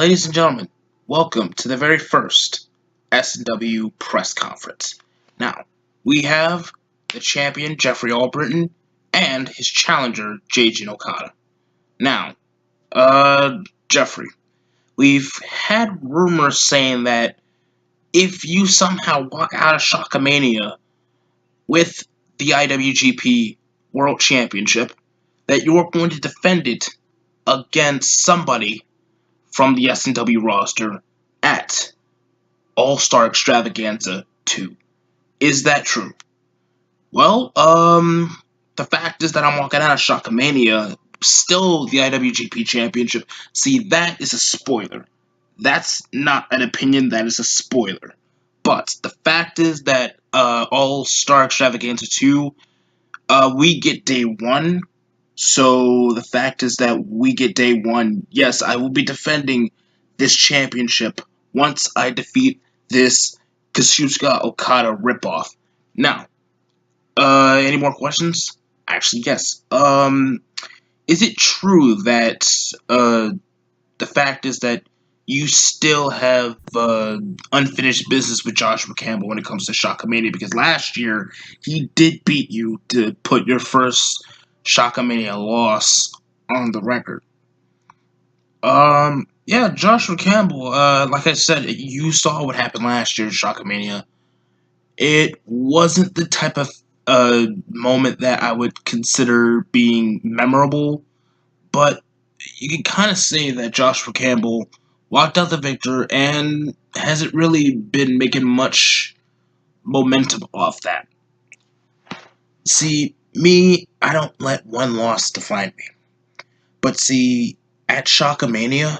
Ladies and gentlemen, welcome to the very first S&W Press Conference. Now, we have the champion Jeffrey Albritton and his challenger JJ OKADA. Now, Jeffrey, we've had rumors saying that if you somehow walk out of Shockamania with the IWGP World Championship, that you're going to defend it against somebody from the S&W roster at All-Star Extravaganza 2. Is that true? Well, the fact is that I'm walking out of Shockamania, still the IWGP Championship. See, that is a spoiler. That's not an opinion, that is a spoiler. But the fact is that All-Star Extravaganza 2, we get day 1. So the fact is that we get day 1. Yes, I will be defending this championship once I defeat this Kazuchika Okada ripoff. Now, any more questions? Actually, yes. Is it true that the fact is that you still have unfinished business with Joshua Campbell when it comes to Shockamania? Because last year he did beat you to put your first Shockamania loss on the record. Yeah, Joshua Campbell, like I said, you saw what happened last year in Shockamania. It wasn't the type of moment that I would consider being memorable, but you can kind of say that Joshua Campbell walked out the victor and hasn't really been making much momentum off that. See, me, I don't let one loss define me. But see, at Shockamania,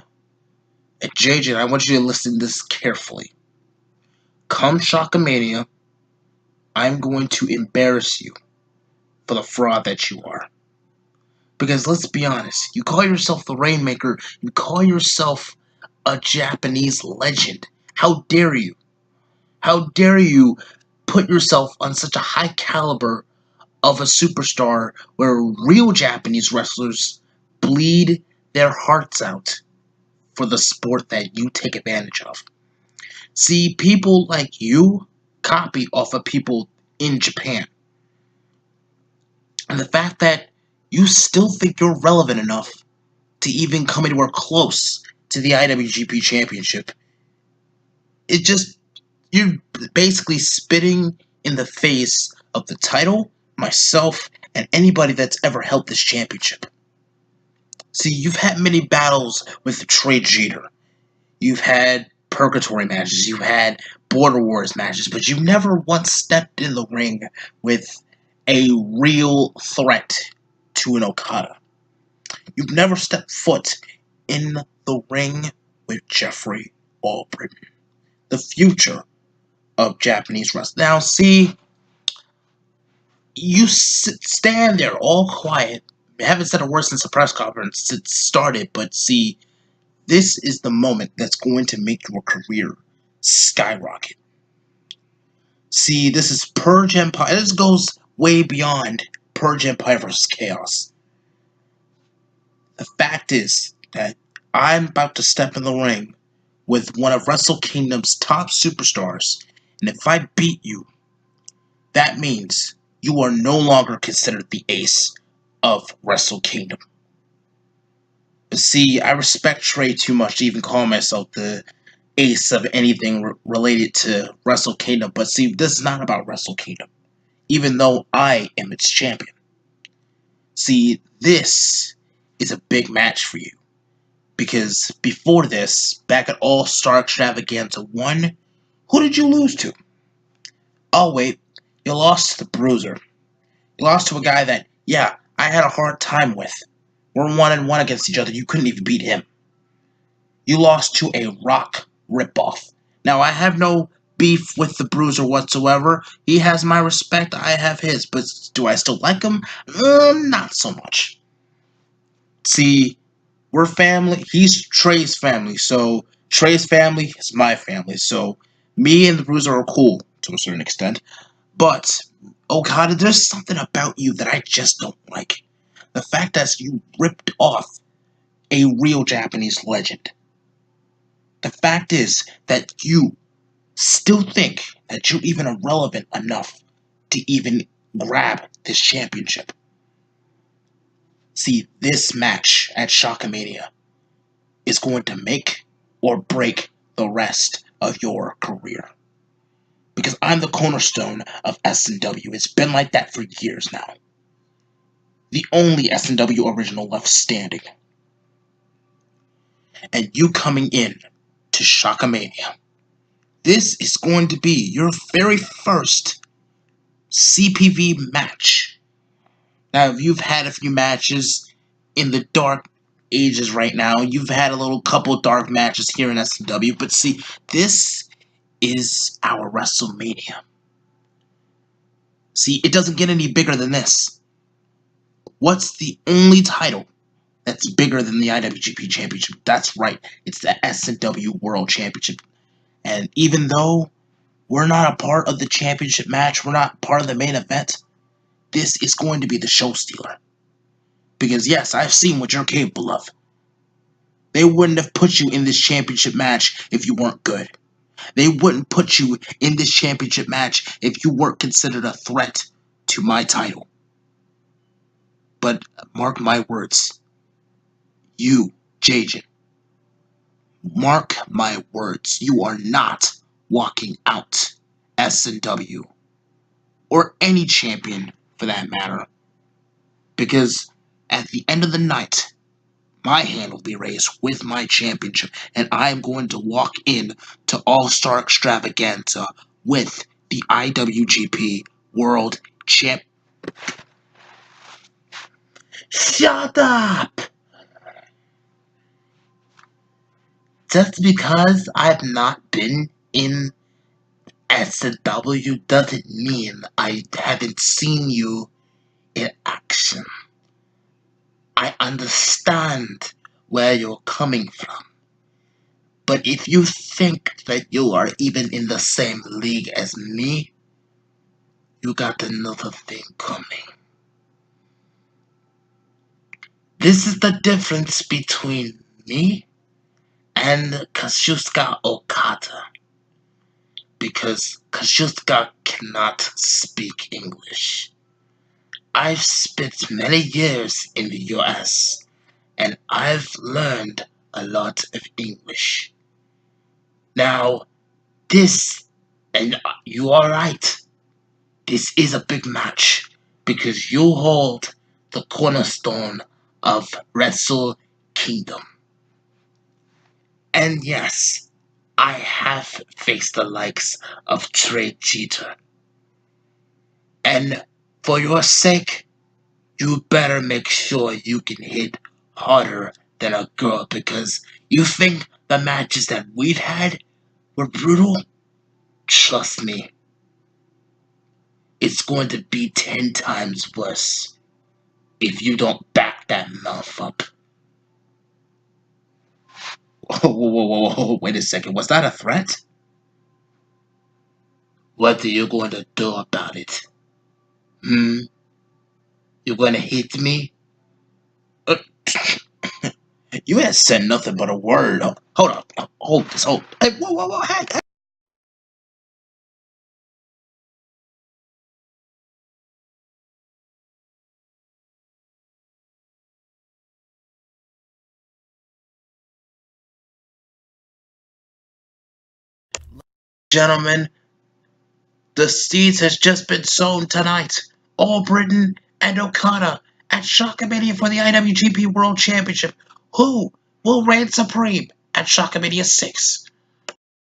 at JJ, I want you to listen to this carefully. Come Shockamania, I'm going to embarrass you for the fraud that you are. Because let's be honest, you call yourself the Rainmaker, you call yourself a Japanese legend. How dare you? How dare you put yourself on such a high caliber of a superstar where real Japanese wrestlers bleed their hearts out for the sport that you take advantage of. See, people like you copy off of people in Japan. And the fact that you still think you're relevant enough to even come anywhere close to the IWGP Championship, you're basically spitting in the face of the title, myself, and anybody that's ever held this championship. See, you've had many battles with Trey Jeter. You've had purgatory matches. You've had Border Wars matches. But you've never once stepped in the ring with a real threat to an Okada. You've never stepped foot in the ring with Jeffrey Albritton, the future of Japanese wrestling. Now, see, you stand there all quiet. I haven't said a word since the press conference started, but see, this is the moment that's going to make your career skyrocket. See, this is Purge Empire. This goes way beyond Purge Empire versus Chaos. The fact is that I'm about to step in the ring with one of Wrestle Kingdom's top superstars, and if I beat you, that means you are no longer considered the ace of Wrestle Kingdom. But see, I respect Trey too much to even call myself the ace of anything related to Wrestle Kingdom. But see, this is not about Wrestle Kingdom, even though I am its champion. See, this is a big match for you. Because before this, back at All-Star Extravaganza 1, who did you lose to? Oh wait, you lost to the Bruiser. You lost to a guy that, yeah, I had a hard time with. We're 1-1 against each other. You couldn't even beat him. You lost to a Rock ripoff. Now, I have no beef with the Bruiser whatsoever. He has my respect. I have his. But do I still like him? Not so much. See, we're family. He's Trey's family. So, Trey's family is my family. So, me and the Bruiser are cool to a certain extent. But, Okada, there's something about you that I just don't like. The fact that you ripped off a real Japanese legend. The fact is that you still think that you're even irrelevant enough to even grab this championship. See, this match at Shockamania is going to make or break the rest of your career. Because I'm the cornerstone of S&W. It's been like that for years now. The only S&W original left standing. And you coming in to Shockamania. This is going to be your very first CPV match. Now, you've had a few matches in the dark ages right now. You've had a little couple dark matches here in S&W. But see, this is our WrestleMania. See, it doesn't get any bigger than this. What's the only title that's bigger than the IWGP Championship? That's right, it's the S&W World Championship. And even though we're not a part of the championship match, we're not part of the main event, this is going to be the show stealer. Because yes, I've seen what you're capable of. They wouldn't have put you in this championship match if you weren't good. They wouldn't put you in this championship match if you weren't considered a threat to my title. But mark my words, you, Jajin, mark my words, you are not walking out S&W, or any champion for that matter, because at the end of the night, my hand will be raised with my championship, and I am going to walk in to All-Star Extravaganza with the IWGP World Champ. Shut up! Just because I've not been in S&W doesn't mean I haven't seen you in action. I understand where you're coming from. But if you think that you are even in the same league as me, you got another thing coming. This is the difference between me and Kazuchika Okada. Because Kazuchika cannot speak English. I've spent many years in the US, and I've learned a lot of English. Now, this, and you are right, this is a big match, because you hold the cornerstone of Wrestle Kingdom. And yes, I have faced the likes of Trey Jeter. And for your sake, you better make sure you can hit harder than a girl, because you think the matches that we've had were brutal? Trust me, it's going to be 10 times worse if you don't back that mouth up. Whoa, wait a second, was that a threat? What are you going to do about it? You gonna hit me? Uh, You ain't said nothing but a word. Hold up. Hold this. Hold. Hey, whoa. Hey. Gentlemen, the seeds has just been sown tonight. ALBRITTON and OKADA at Shockamania for the IWGP World Championship. Who will reign supreme at Shockamania 6?